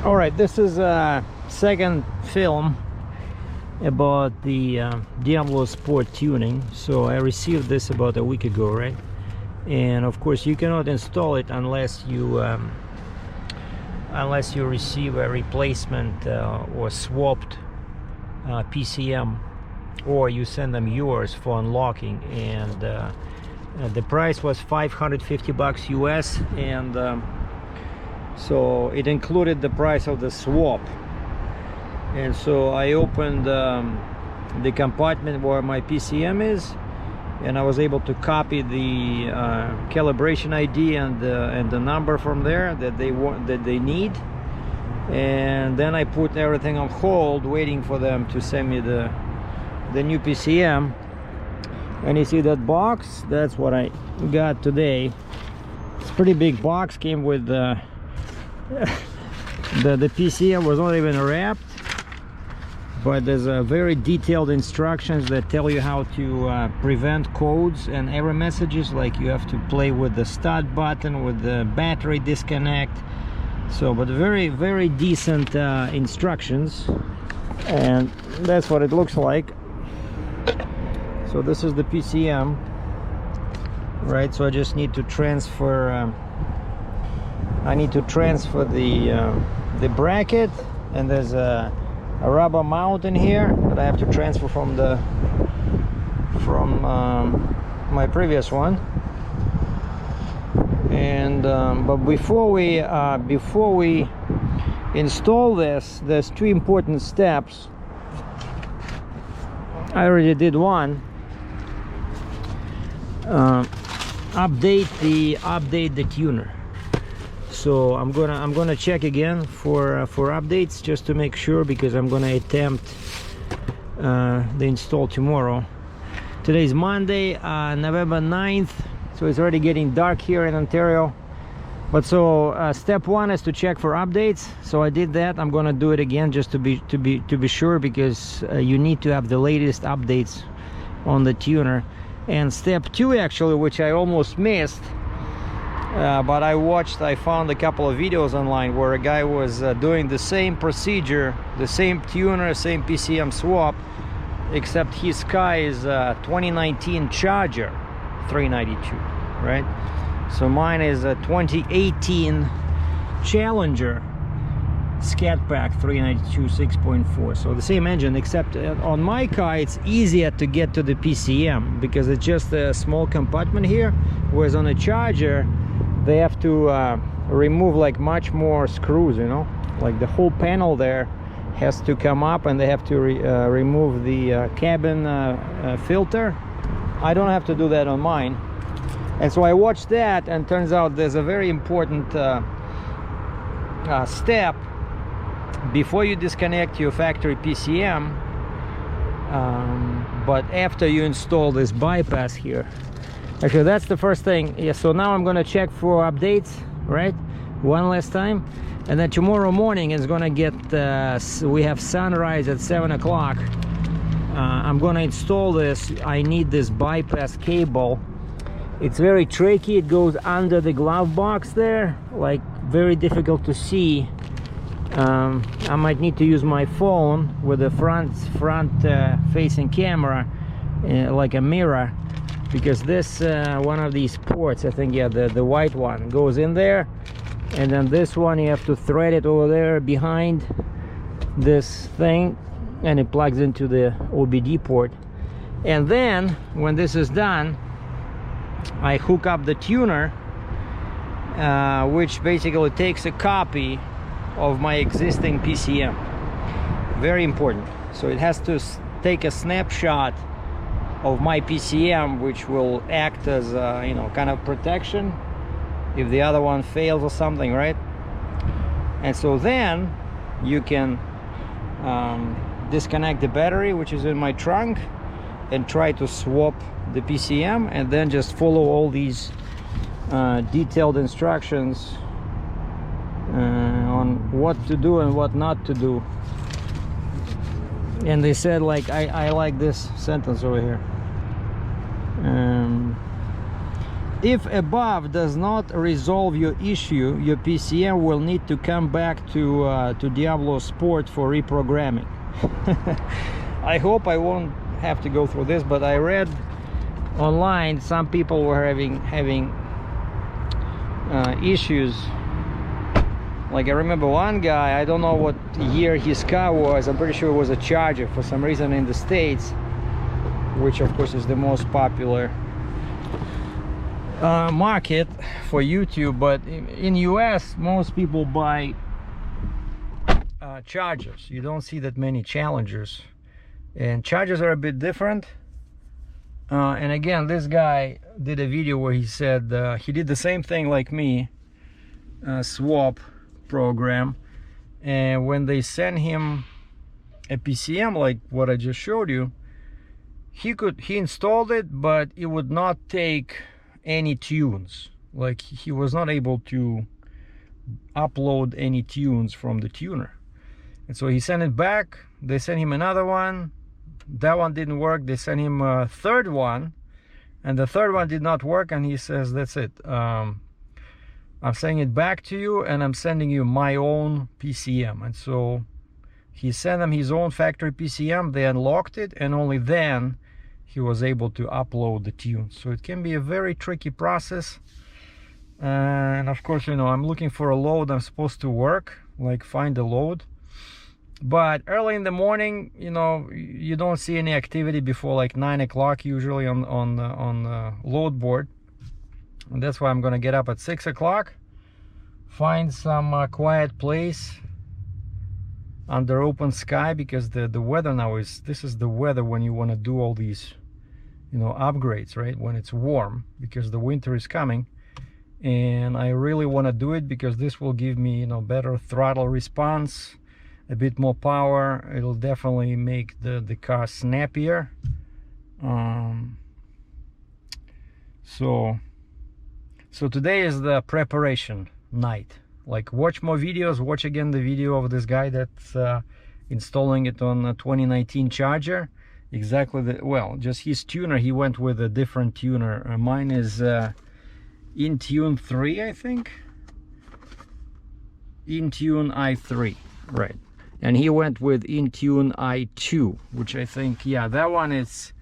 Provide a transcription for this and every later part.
All right, this is a second film about the DiabloSport tuning. So I received this about a week ago, right? And of course you cannot install it unless you receive a replacement or swapped PCM, or you send them yours for unlocking. And the price was $550 US, and so it included the price of the swap. And so I opened the compartment where my PCM is, and I was able to copy the calibration ID and the number from there that they need. And then I put everything on hold, waiting for them to send me the new PCM. And you see that box? That's what I got today. It's a pretty big box. Came with the PCM was not even wrapped, but there's a very detailed instructions that tell you how to prevent codes and error messages, like you have to play with the start button, with the battery disconnect. So, but very decent instructions, and that's what it looks like. So this is the PCM, right? So I just need to transfer the bracket, and there's a rubber mount in here that I have to transfer from my previous one. And but before we install this, there's two important steps. I already did one. Update the tuner. So I'm gonna check again for updates, just to make sure, because I'm gonna attempt the install tomorrow. Today's Monday, November 9th, so it's already getting dark here in Ontario. But so step one is to check for updates. So I did that. I'm gonna do it again just to be sure, because you need to have the latest updates on the tuner. And step two, actually, which I almost missed, but I found a couple of videos online where a guy was doing the same procedure, the same tuner, same PCM swap, except his car is 2019 Charger 392, right? So mine is a 2018 Challenger Scat Pack 392 6.4. So the same engine, except on my car it's easier to get to the PCM because it's just a small compartment here, whereas on a Charger they have to remove like much more screws, you know, like the whole panel there has to come up, and they have to remove the cabin filter. I don't have to do that on mine. And so I watched that, and turns out there's a very important step before you disconnect your factory PCM, but after you install this bypass here. Actually, that's the first thing. Yeah, so now I'm gonna check for updates, right, one last time, and then tomorrow morning is gonna get we have sunrise at 7 o'clock. I'm gonna install this. I need this bypass cable. It's very tricky. It goes under the glove box there, like very difficult to see. I might need to use my phone with a front facing camera, like a mirror, because this one of these ports, I think, yeah, the white one goes in there, and then this one you have to thread it over there behind this thing, and it plugs into the OBD port. And then when this is done, I hook up the tuner, which basically takes a copy of my existing PCM. Very important. So it has to take a snapshot of my PCM, which will act as you know, kind of protection if the other one fails or something, right? And so then you can disconnect the battery, which is in my trunk, and try to swap the PCM, and then just follow all these detailed instructions on what to do and what not to do. And they said, like, I like this sentence over here. If above does not resolve your issue, your PCM will need to come back to DiabloSport for reprogramming. I hope I won't have to go through this, but I read online some people were having issues. Like I remember one guy, I don't know what year his car was, I'm pretty sure it was a Charger for some reason in the States, which of course is the most popular market for YouTube, but in US most people buy Chargers. You don't see that many Challengers, and Chargers are a bit different. And again, this guy did a video where he said he did the same thing like me, swap program, and when they sent him a PCM like what I just showed you, he installed it, but it would not take any tunes. Like he was not able to upload any tunes from the tuner, and so he sent it back. They sent him another one. That one didn't work. They sent him a third one, and the third one did not work, and he says, that's it, I'm sending it back to you, and I'm sending you my own PCM. And so he sent them his own factory PCM. They unlocked it, and only then he was able to upload the tunes. So it can be a very tricky process. And of course, you know, I'm looking for a load I'm supposed to work, like find a load. But early in the morning, you know, you don't see any activity before like 9 o'clock usually on the load board. And that's why I'm gonna get up at 6 o'clock, find some quiet place under open sky, because the weather now is, this is the weather when you want to do all these, you know, upgrades, right? When it's warm, because the winter is coming. And I really want to do it because this will give me, you know, better throttle response, a bit more power. It'll definitely make the car snappier. So today is the preparation night. Like, watch more videos, watch again the video of this guy that's installing it on a 2019 Charger. Exactly well, just his tuner, he went with a different tuner. Mine is Intune 3, I think. Intune i3, right. And he went with Intune i2, which I think, yeah, that one is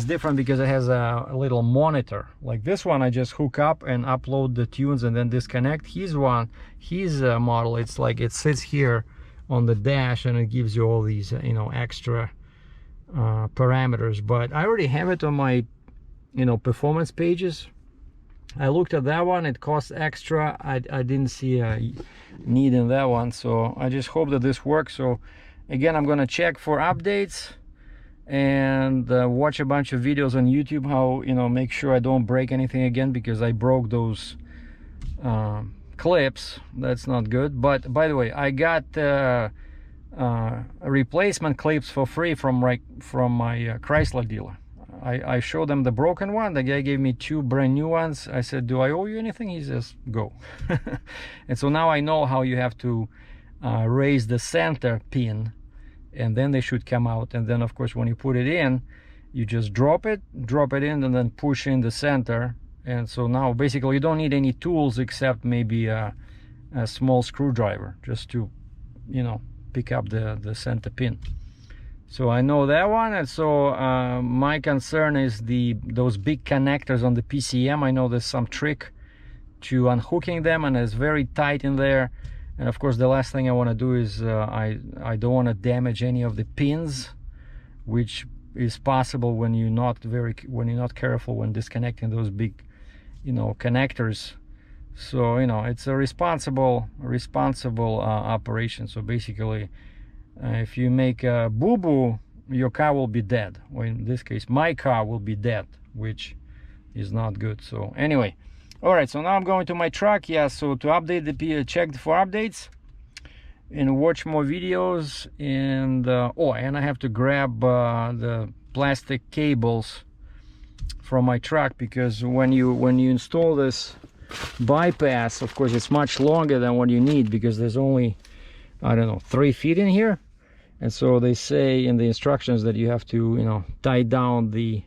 different because it has a little monitor. Like this one, I just hook up and upload the tunes and then disconnect. His model, it's like it sits here on the dash and it gives you all these, you know, extra parameters. But I already have it on my, you know, performance pages. I looked at that one, it costs extra. I didn't see a need in that one, so I just hope that this works. So again, I'm gonna check for updates and watch a bunch of videos on YouTube, how, you know, make sure I don't break anything again, because I broke those clips. That's not good. But by the way, I got replacement clips for free from my Chrysler dealer. I showed them the broken one. The guy gave me 2 brand new ones. I said, do I owe you anything? He says, go. And so now I know how you have to raise the center pin, and then they should come out. And then of course when you put it in, you just drop it in and then push in the center. And so now basically you don't need any tools except maybe a small screwdriver just to, you know, pick up the center pin. So I know that one. And so my concern is those big connectors on the PCM. I know there's some trick to unhooking them, and it's very tight in there. And of course the last thing I want to do is I don't want to damage any of the pins, which is possible when you're not careful when disconnecting those big, you know, connectors. So, you know, it's a responsible operation. So basically, if you make a boo-boo, your car will be dead. Or in this case, my car will be dead, which is not good. So anyway, all right, so now I'm going to my truck. Yeah, so to update the check for updates and watch more videos. And and I have to grab the plastic cables from my truck, because when you install this bypass, of course it's much longer than what you need, because there's only, I don't know, 3 feet in here. And so they say in the instructions that you have to, you know, tie down the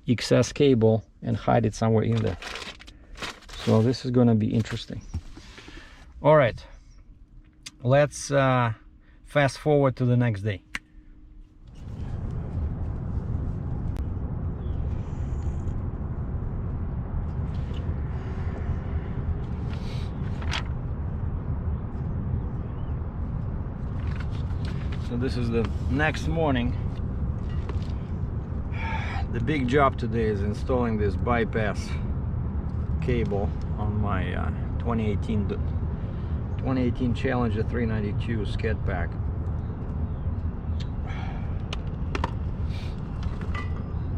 excess cable and hide it somewhere in there. So this is gonna be interesting. All right, let's fast forward to the next day. So this is the next morning. The big job today is installing this bypass cable on my 2018 Challenger 392 Scat Pack.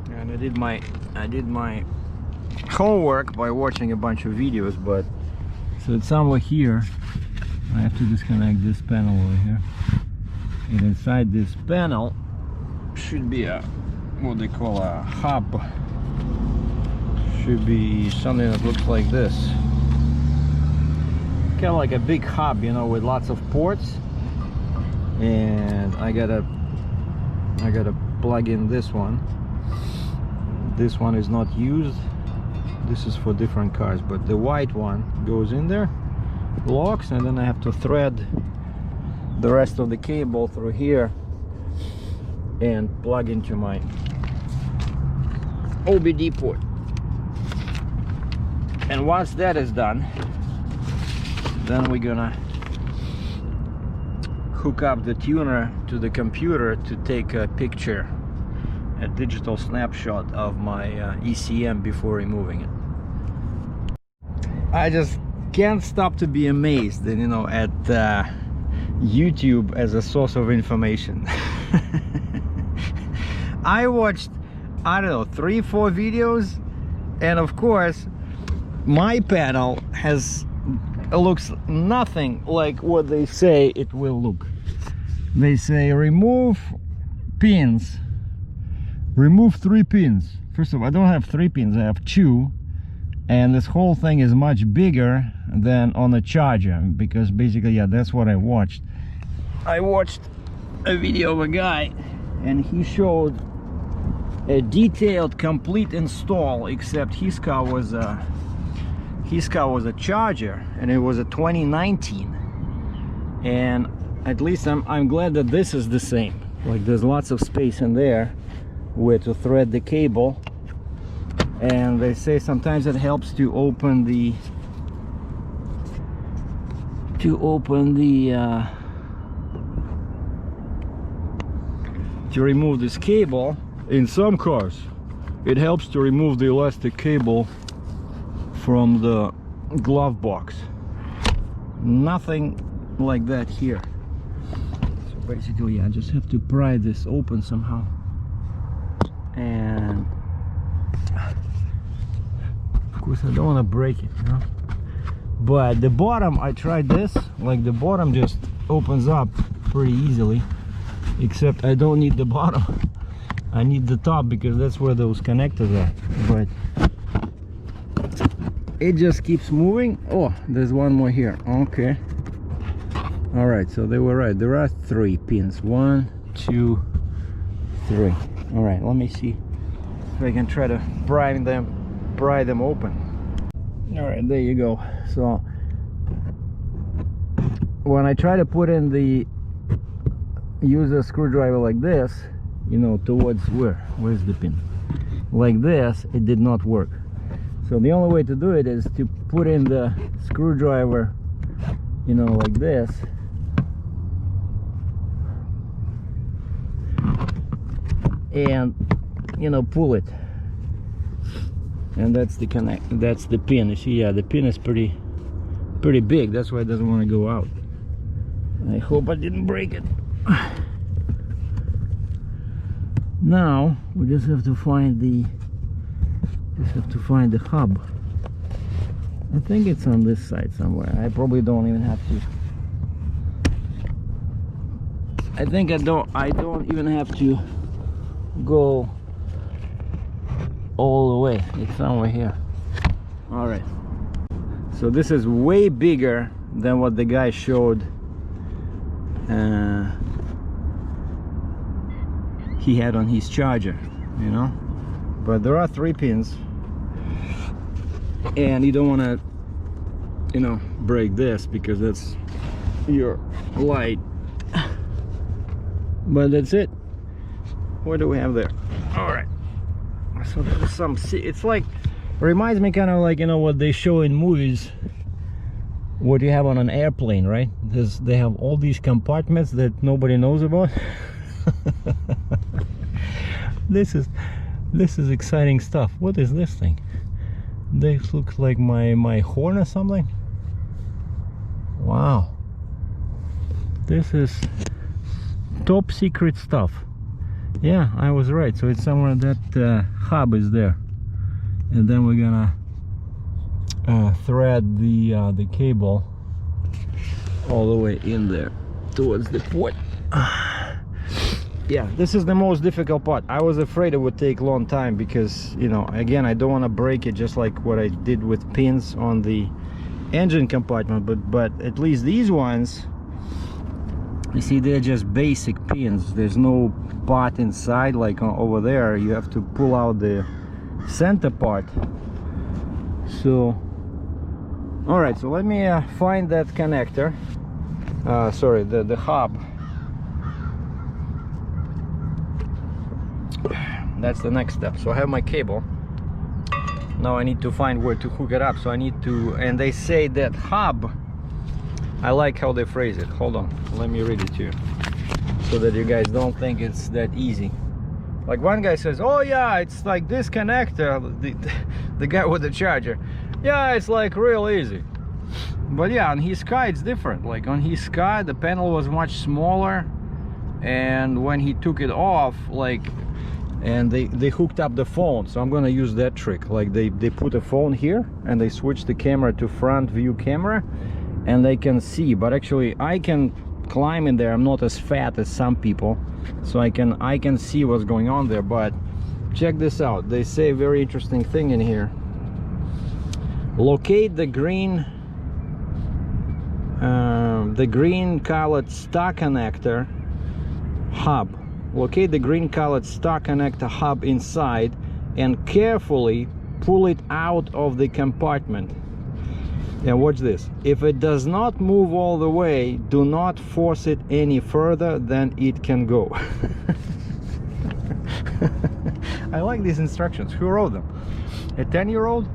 And I did my homework by watching a bunch of videos, but so it's somewhere here. I have to disconnect this panel over here. And inside this panel should be a, what they call a hub. Should be something that looks like this. Kind of like a big hub, you know, with lots of ports. And I gotta plug in this one. This one is not used. This is for different cars, but the white one goes in there, locks, and then I have to thread the rest of the cable through here and plug into my OBD port. And once that is done, then we're gonna hook up the tuner to the computer to take a picture, a digital snapshot of my ECM before removing it. I just can't stop to be amazed, you know, at YouTube as a source of information. I watched, I don't know, 3-4 videos, and of course my panel looks nothing like what they say it will look. They say remove pins, remove 3 pins. First of all, I don't have 3 pins, I have 2, and this whole thing is much bigger than on a charger, because basically, yeah, that's what I watched. I watched a video of a guy, and he showed a detailed, complete install, except his car was a Charger, and it was a 2019. And at least I'm glad that this is the same. Like, there's lots of space in there where to thread the cable, and they say sometimes it helps to open the to remove this cable. In some cars it helps to remove the elastic cable from the glove box. Nothing like that here. So basically I just have to pry this open somehow, and of course I don't want to break it, you know. But the bottom, I tried this, like the bottom just opens up pretty easily, except I don't need the bottom. I need the top, because that's where those connectors are. But it just keeps moving. Oh, there's one more here. Okay. All right, so they were right. There are 3 pins. 1, 2, 3. All right, let me see if I can try to pry them open. All right, there you go. So when I try to put in the user screwdriver like this, you know, towards where's the pin, like this, it did not work. So the only way to do it is to put in the screwdriver, you know, like this, and, you know, pull it, and that's the that's the pin. You see, yeah, the pin is pretty big. That's why it doesn't want to go out. I hope I didn't break it. Now we just have to find the hub. I think it's on this side somewhere. I probably don't even have to. I think I don't even have to go all the way. It's somewhere here. All right. So this is way bigger than what the guy showed. He had on his Charger, you know. But there are 3 pins, and you don't want to you know, break this because that's your light. But that's it. What do we have there? All right. So there's some. It's like, reminds me kind of like, you know, what they show in movies. What you have on an airplane, right? They have all these compartments that nobody knows about. This is exciting stuff. What is this thing? This looks like my horn or something. Wow. This is top secret stuff. Yeah, I was right. So it's somewhere that hub is there, and then we're gonna thread the cable all the way in there towards the port. Yeah, this is the most difficult part. I was afraid it would take a long time because, you know, again, I don't want to break it just like what I did with pins on the engine compartment, but at least these ones, you see, they're just basic pins. There's no part inside like over there. You have to pull out the center part. So all right, so let me find that connector, sorry, the hub. That's the next step. So I have my cable. Now I need to find where to hook it up. So I need to, and they say that hub, I like how they phrase it. Hold on, let me read it to you so that you guys don't think it's that easy. Like one guy says, oh yeah, it's like this connector, the guy with the charger. Yeah, it's like real easy. But yeah, on his car it's different. Like on his car the panel was much smaller, and when he took it off, like, and they hooked up the phone. So I'm gonna use that trick. Like they put a phone here and they switch the camera to front view camera, and they can see. But actually I can climb in there. I'm not as fat as some people, so I can see what's going on there. But check this out. They say a very interesting thing in here. Locate the green colored star connector hub. Locate the green colored star connector hub inside and carefully pull it out of the compartment. And watch this. If it does not move all the way, do not force it any further than it can go. I like these instructions. Who wrote them? A 10-year-old?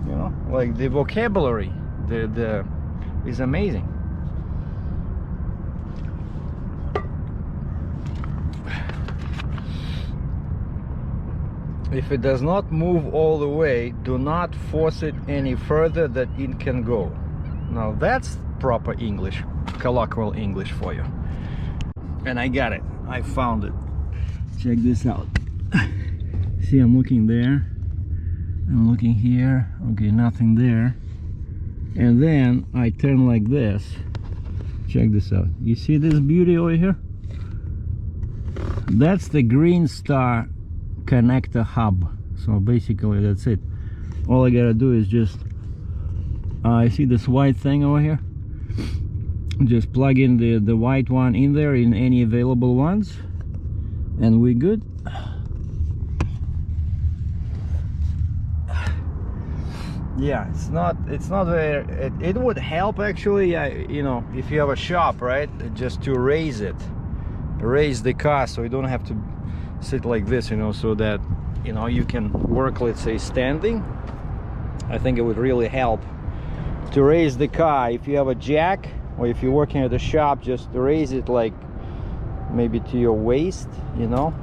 You know, like the vocabulary is amazing. If it does not move all the way, do not force it any further than it can go. Now that's proper English, colloquial English for you. And I got it. I found it. Check this out. See, I'm looking there. I'm looking here. Okay, nothing there. And then I turn like this. Check this out. You see this beauty over here? That's the green star connector hub. So basically that's it. All I gotta do is just I see this white thing over here. Just plug in the white one in there, in any available ones, and we're good. Yeah, it's not very, it would help actually, you know, if you have a shop, right, just to raise the car so you don't have to sit like this, you know, so that, you know, you can work, let's say, standing. I think it would really help to raise the car. If you have a jack, or if you're working at a shop, just raise it like maybe to your waist, you know.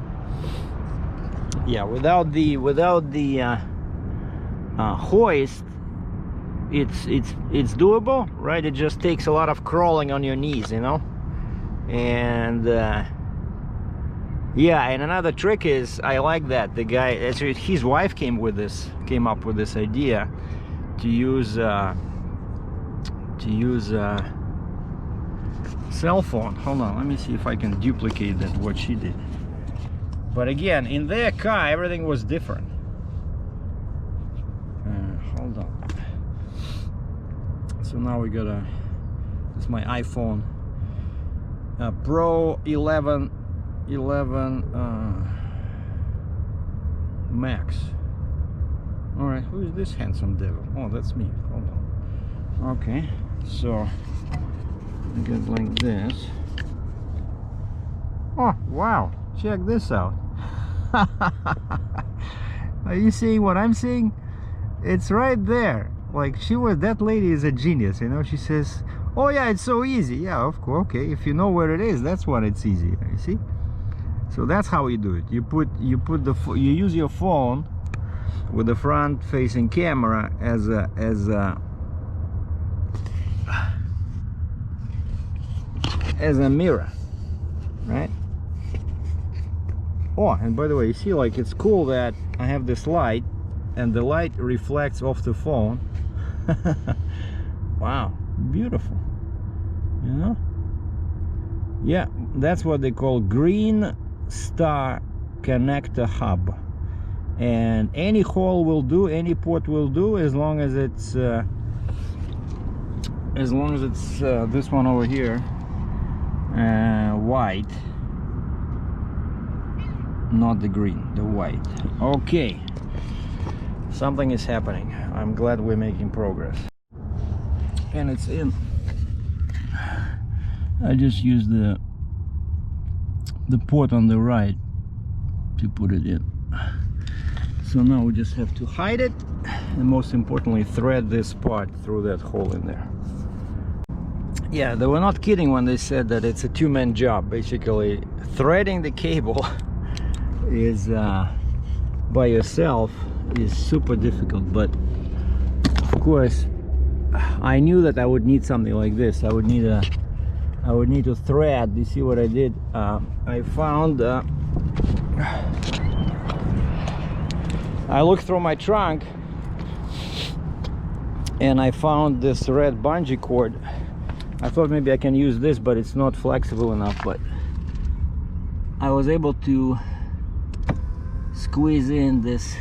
Yeah, without the hoist, it's doable, right? It just takes a lot of crawling on your knees, you know. And yeah, and another trick is, I like that the guy, actually his wife came up with this idea to use cell phone. Hold on, let me see if I can duplicate that, what she did. But again, in their car everything was different. Hold on. So now we got it's my iPhone Pro 11 Max. All right, who is this handsome devil? Oh, that's me. Hold on. Okay, so I get like this. Oh wow, check this out. Are you seeing what I'm seeing? It's right there. Like, that lady is a genius, you know. She says, oh yeah, it's so easy. Yeah, of course. Okay, if you know where it is, that's when it's easy. You see? So that's how you do it. You use your phone with the front facing camera as a mirror, right? Oh, and by the way, you see, like, it's cool that I have this light and the light reflects off the phone. Wow, beautiful, you know. Yeah, that's what they call green star connector hub, and any hole will do, any port will do, as long as it's this one over here, white, not the green, the white. Okay, something is happening. I'm glad we're making progress, and it's in. I just used the port on the right to put it in. So now we just have to hide it, and most importantly, thread this part through that hole in there. Yeah, they were not kidding when they said that it's a two-man job. Basically, threading the cable is by yourself is super difficult, but of course I knew that I would need something like this. I would need to thread. You see what I did? I found I looked through my trunk and I found this red bungee cord. I thought maybe I can use this, but it's not flexible enough. But I was able to squeeze in this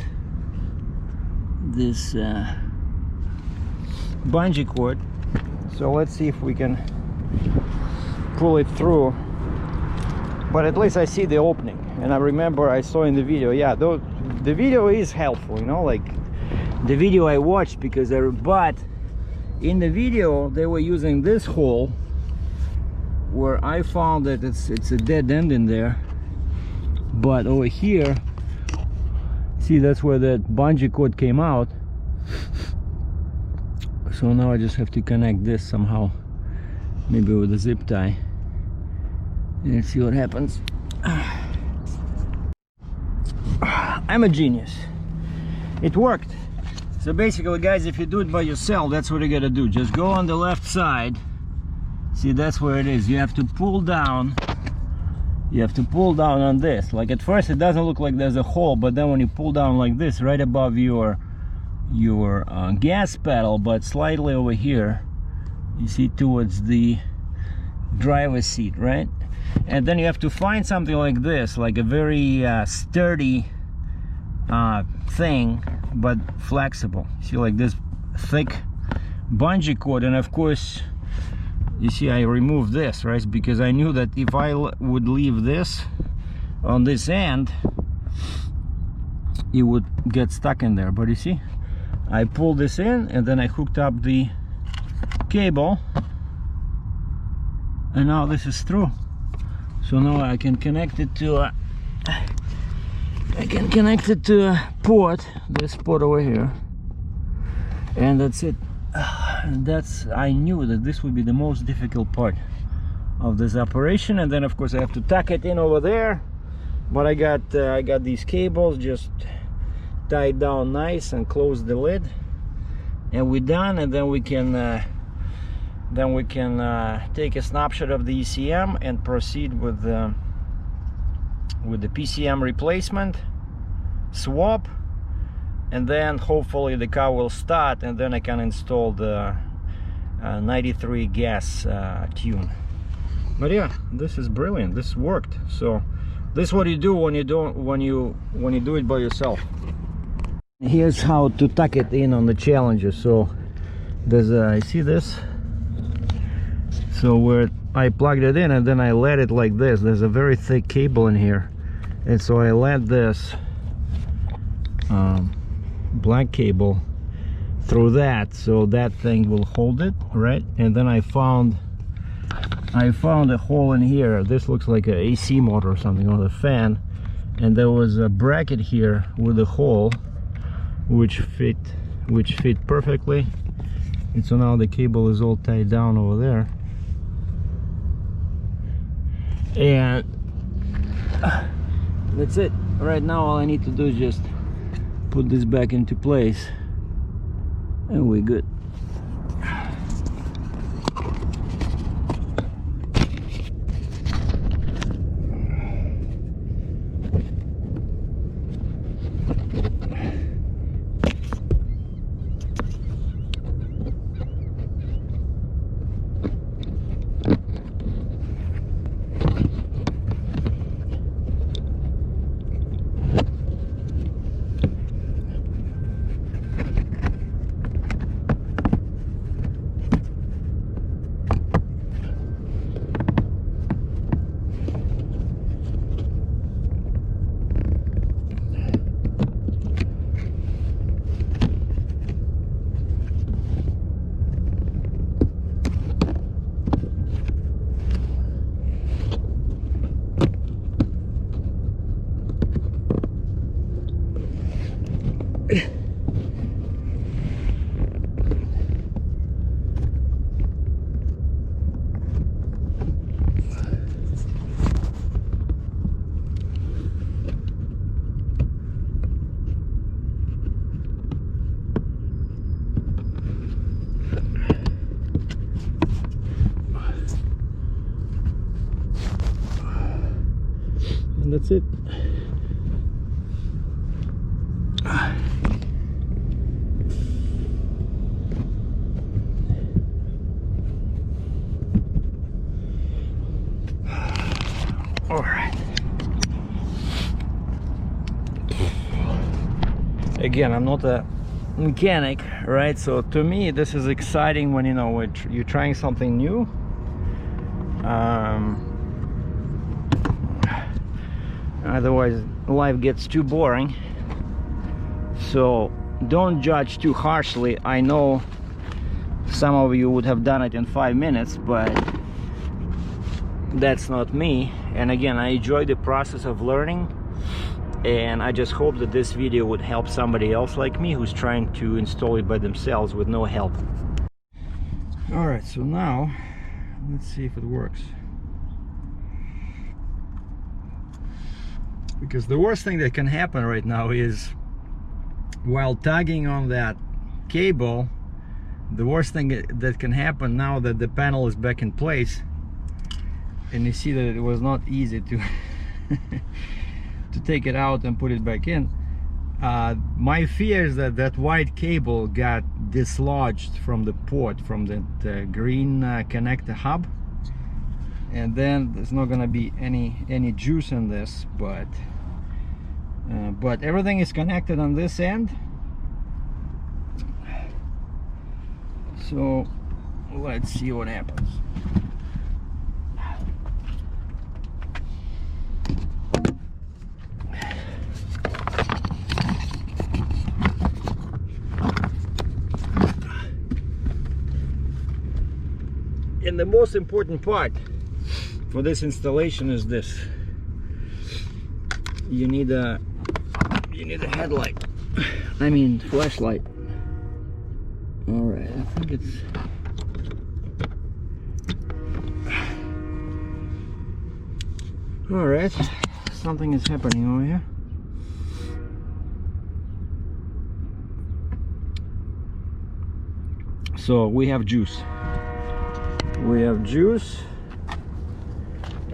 bungee cord. So let's see if we can pull it through. But at least I see the opening, and I remember I saw in the video, yeah, the video is helpful, you know, like the video I watched, because but in the video they were using this hole where I found that it's a dead end in there. But over here, see, that's where that bungee cord came out. So now I just have to connect this somehow, maybe with a zip tie, and see what happens. I'm a genius. It worked. So basically, guys, if you do it by yourself, that's what you gotta do. Just go on the left side. See, that's where it is. You have to pull down. You have to pull down on this. Like, at first it doesn't look like there's a hole, but then when you pull down like this, right above your gas pedal, but slightly over here, you see, towards the driver's seat, right? And then you have to find something like this, like a very sturdy thing, but flexible. See, like this thick bungee cord. And of course, you see, I removed this, right? Because I knew that if I would leave this on this end, it would get stuck in there. But you see, I pulled this in, and then I hooked up the cable, and now this is through. So now I can connect it to a port, this port over here, and that's it. I knew that this would be the most difficult part of this operation. And then of course I have to tuck it in over there, but I got these cables just tied down nice and close the lid, and we're done. And then we can take a snapshot of the ECM and proceed with the PCM replacement swap, and then hopefully the car will start, and then I can install the 93 gas tune. But yeah, this is brilliant. This worked. So this is what you do when you do it by yourself. Here's how to tuck it in on the Challenger. So there's I see this. So where I plugged it in, and then I let it like this. There's a very thick cable in here, and so I let this black cable through that, so that thing will hold it, right? And then I found a hole in here. This looks like a AC motor or something, or a fan, and there was a bracket here with a hole which fit perfectly. And so now the cable is all tied down over there, and that's it. Right now all I need to do is just put this back into place and we're good. And that's it. All right. Again, I'm not a mechanic, right? So to me, this is exciting when, you know, when you're trying something new. Otherwise, life gets too boring. So don't judge too harshly. I know some of you would have done it in 5 minutes, but that's not me. And again, I enjoy the process of learning, and I just hope that this video would help somebody else like me who's trying to install it by themselves with no help. All right, so now let's see if it works. Because the worst thing that can happen right now is, while tugging on that cable, the worst thing that can happen now that the panel is back in place, and you see that it was not easy to to take it out and put it back in. My fear is that that white cable got dislodged from the port, from the green connector hub, and then there's not gonna be any juice in this, but everything is connected on this end. So let's see what happens. And the most important part for this installation is this: you need a headlight, I mean flashlight. All right, I think it's all right. Something is happening over here. So we have juice.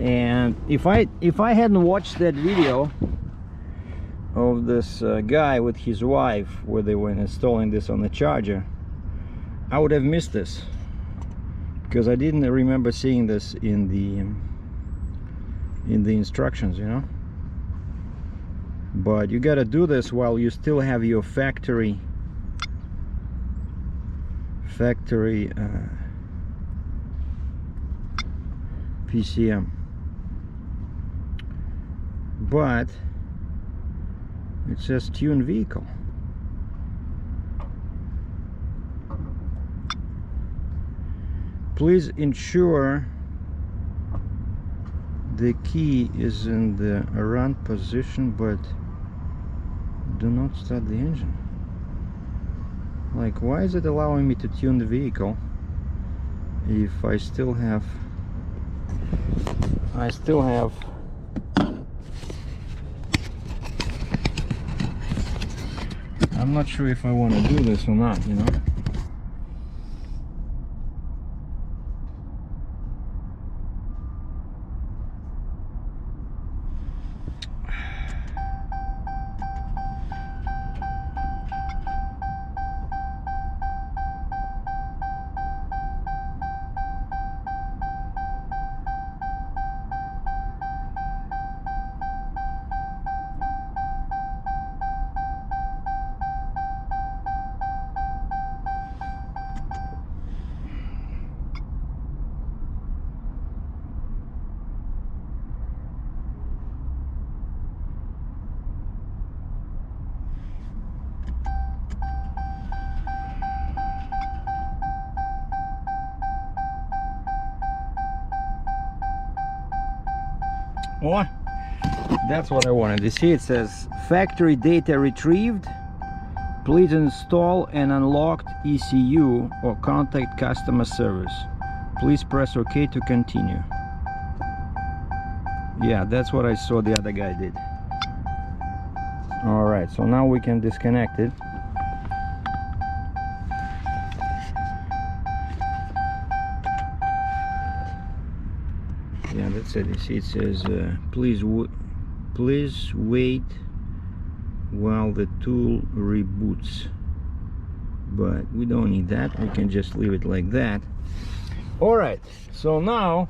And if I hadn't watched that video of this guy with his wife where they were installing this on the charger, I would have missed this, because I didn't remember seeing this in the instructions, you know. But you got to do this while you still have your factory PCM. But it says tune vehicle. Please ensure the key is in the run position, but do not start the engine. Like, why is it allowing me to tune the vehicle if I still have I'm not sure if I want to do this or not, you know. Oh, that's what I wanted to see. It says factory data retrieved. Please install an unlocked ECU or contact customer service. Please press OK to continue. Yeah, that's what I saw the other guy did. Alright, so now we can disconnect it. Yeah, that's it. You see, it says please wait while the tool reboots, but we don't need that. We can just leave it like that. All right, so now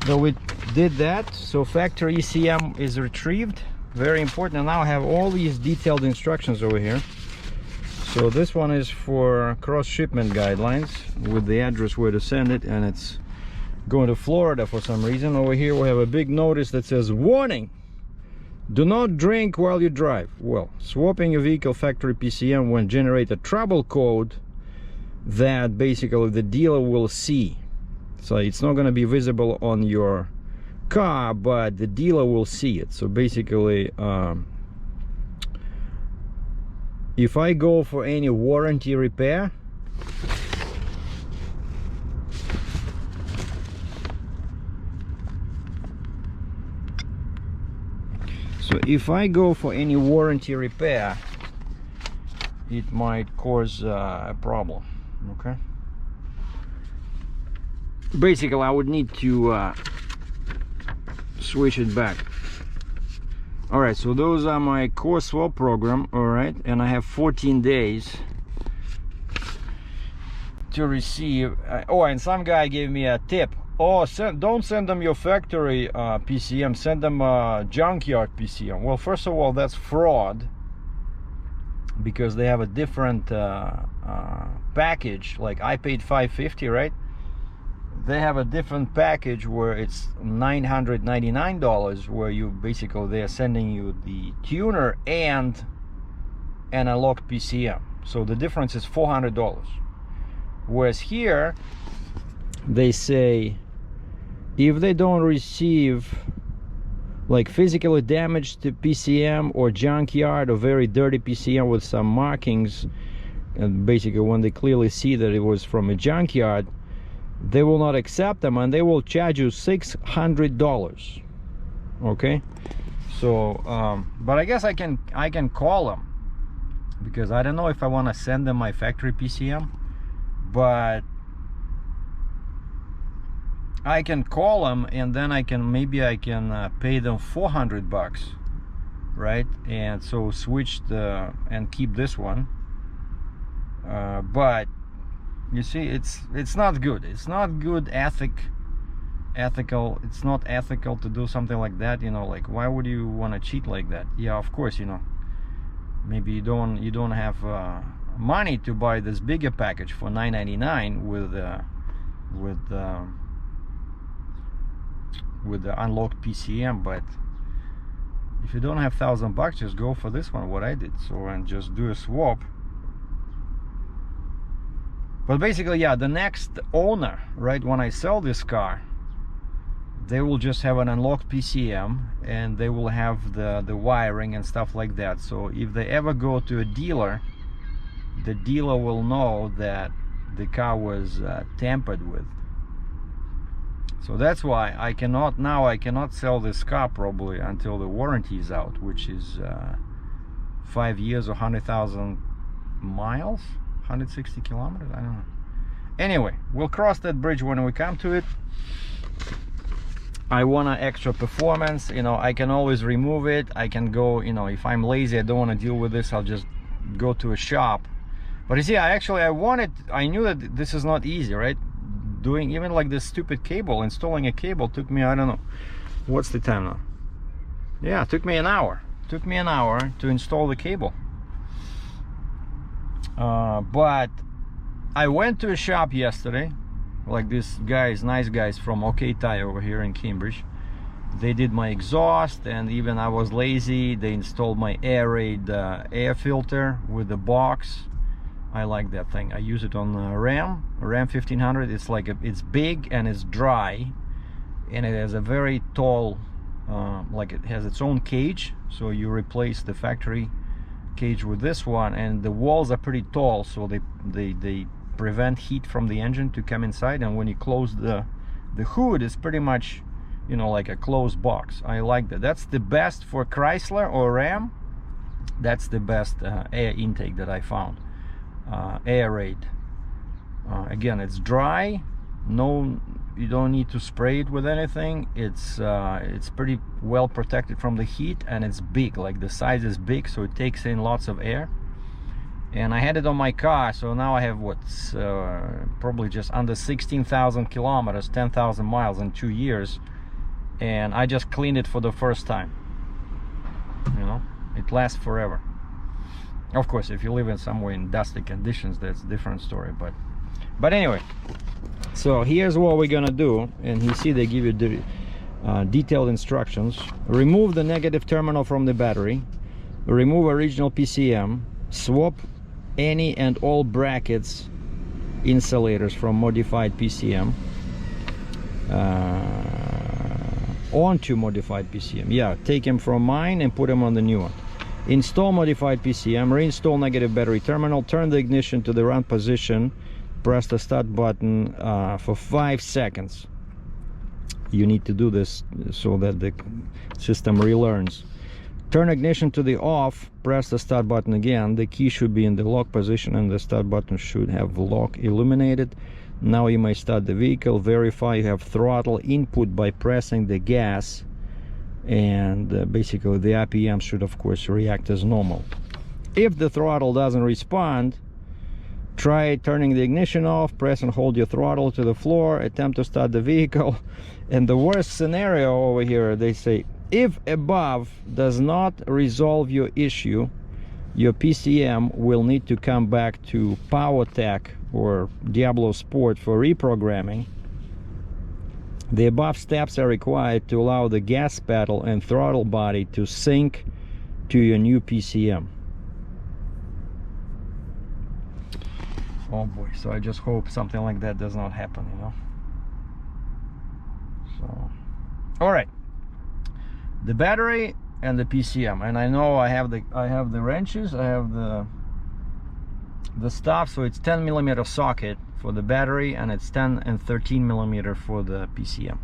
that we did that, so factory ECM is retrieved, very important. And now I have all these detailed instructions over here. So this one is for cross shipment guidelines with the address where to send it, and it's going to Florida for some reason. Over here we have a big notice that says warning, do not drink while you drive. Well, swapping a vehicle factory PCM will generate a trouble code that basically the dealer will see. So it's not going to be visible on your car, but the dealer will see it. So basically if I go for any warranty repair, it might cause a problem. Okay, basically I would need to switch it back. All right, so those are my core swap program. All right, and I have 14 days to receive. Oh, and some guy gave me a tip. Oh, don't send them your factory PCM, send them junkyard PCM. Well, first of all, that's fraud, because they have a different package. Like I paid $550, right? They have a different package where it's $999, where you basically they're sending you the tuner and an unlocked PCM. So the difference is $400. Whereas here they say if they don't receive like physically damaged PCM or junkyard or very dirty PCM with some markings, and basically when they clearly see that it was from a junkyard, they will not accept them and they will charge you $600. Okay, so but I guess I can call them, because I don't know if I want to send them my factory PCM, but I can call them and then maybe I can pay them $400, right? And so switch and keep this one. But you see, it's not good. It's not good ethical. It's not ethical to do something like that. You know, like why would you want to cheat like that? Yeah, of course, you know, maybe you don't have money to buy this bigger package for $999 with the unlocked PCM, but if you don't have $1,000, just go for this one, what I did. So, and just do a swap. But basically, yeah, the next owner, right, when I sell this car, they will just have an unlocked PCM, and they will have the wiring and stuff like that. So if they ever go to a dealer, the dealer will know that the car was tampered with. So that's why I cannot sell this car probably until the warranty is out, which is 5 years or 100,000 miles, 160 kilometers, I don't know. Anyway, we'll cross that bridge when we come to it. I want an extra performance, you know, I can always remove it. I can go, you know, if I'm lazy, I don't want to deal with this, I'll just go to a shop. But you see, I knew that this is not easy, right? Doing even like this stupid cable, installing a cable took me, I don't know, what's the time now? Yeah, it took me an hour. It took me an hour to install the cable. But I went to a shop yesterday, like these guys, nice guys from OK Tire over here in Cambridge. They did my exhaust, and even I was lazy, they installed my air raid air filter with the box. I like that thing. I use it on Ram 1500. It's like it's big and it's dry, and it has a very tall, like it has its own cage. So you replace the factory cage with this one, and the walls are pretty tall, so they prevent heat from the engine to come inside. And when you close the hood, it's pretty much, you know, like a closed box. I like that. That's the best for Chrysler or Ram. That's the best air intake that I found. Air raid. Again, it's dry. No, you don't need to spray it with anything. It's pretty well protected from the heat, and it's big. Like the size is big, so it takes in lots of air. And I had it on my car, so now I have what's probably just under 16,000 kilometers, 10,000 miles in 2 years, and I just cleaned it for the first time. You know, it lasts forever. Of course, if you live in somewhere in dusty conditions, that's a different story. But anyway, so here's what we're gonna do. And you see they give you the detailed instructions. Remove the negative terminal from the battery, remove original PCM, swap any and all brackets insulators from Modified Pcm onto Modified Pcm. Yeah, take them from mine and put them on the new one. Install Modified Pcm, reinstall negative battery terminal, turn the ignition to the run position, press the start button for 5 seconds. You need to do this so that the system relearns. Turn ignition to the off, press the start button again. The key should be in the lock position, and the start button should have lock illuminated. Now you may start the vehicle. Verify you have throttle input by pressing the gas, and basically the RPM should of course react as normal. If the throttle doesn't respond, try turning the ignition off, press and hold your throttle to the floor, attempt to start the vehicle. And the worst scenario over here, they say, if above does not resolve your issue, your PCM will need to come back to PowerTech or DiabloSport for reprogramming. The above steps are required to allow the gas pedal and throttle body to sync to your new PCM. Oh boy, so I just hope something like that does not happen, you know. So, all right, the battery and the PCM, and I know I have the wrenches, I have the stuff. So it's 10mm socket for the battery, and it's 10 and 13mm for the PCM.